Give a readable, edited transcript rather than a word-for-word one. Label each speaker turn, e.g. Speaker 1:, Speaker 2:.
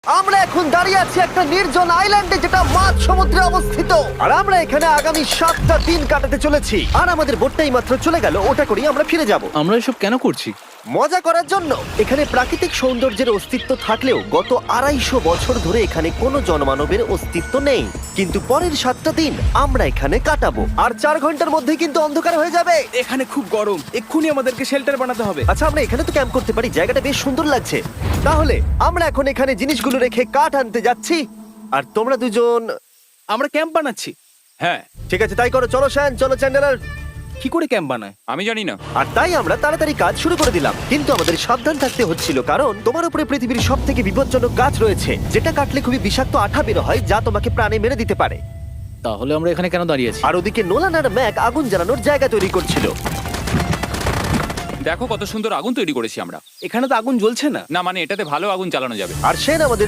Speaker 1: আমরা এখন দাঁড়িয়ে আছি একটা নির্জন আইল্যান্ডে যেটা মাঝ সমুদ্রে অবস্থিত, আর আমরা এখানে আগামী 7টা দিন কাটাতে চলেছি। আর আমাদের বোটটাই মাত্র চলে গেল, ওটা করেই আমরা ফিরে যাব
Speaker 2: আমরা এসব কেন করছি?
Speaker 1: মজা করার জন্য। এখানে প্রাকৃতিক সৌন্দর্যের অস্তিত্ব থাকলেও গত 250 বছর ধরে এখানে কোনো জনমানবের অস্তিত্ব নেই। কিন্তু পরের 7টা দিন আমরা এখানে কাটাবো, আর 4 ঘন্টার মধ্যে কিন্তু অন্ধকার হয়ে যাবে।
Speaker 3: এখানে খুব গরম, এক্ষুনি আমাদেরকে শেল্টার বানাতে হবে।
Speaker 1: আচ্ছা, আমরা এখানে তো ক্যাম্প করতে পারি, জায়গাটা বেশ সুন্দর লাগছে। তাহলে আমরা এখন এখানে জিনিসগুলো রেখে কাঠ আনতে যাচ্ছি, আর তোমরা দুজন।
Speaker 3: আমরা ক্যাম্প বানাচ্ছি।
Speaker 2: হ্যাঁ,
Speaker 1: ঠিক আছে, তাই করো। চলো শ্যান, চলো চ্যান্ডেলার।
Speaker 3: কি করে ক্যাম্প বানায়?
Speaker 2: আমি জানি না।
Speaker 1: আর তাই আমরা তাড়াতাড়ি কাজ শুরু করে দিলাম, কিন্তু আমাদের সাবধান থাকতে হচ্ছিল, কারণ তোমার উপরে পৃথিবীর সব থেকে বিপজ্জনক গাছ রয়েছে, যেটা কাটলে খুবই বিষাক্ত আঠা বের হয়, যা তোমাকে প্রাণে মেরে দিতে পারে।
Speaker 2: তাহলে আমরা এখানে কেন দাঁড়িয়ে আছি?
Speaker 1: আর ওদিকে নোলান আর ম্যাক আগুন জ্বালানোর জায়গা তৈরি করছিল।
Speaker 4: দেখো কত সুন্দর আগুন তৈরি করেছি আমরা।
Speaker 3: এখানে তো আগুন জ্বলছে না।
Speaker 4: না মানে এটাতে ভালো আগুন চালানো যাবে।
Speaker 1: আর সেন আমাদের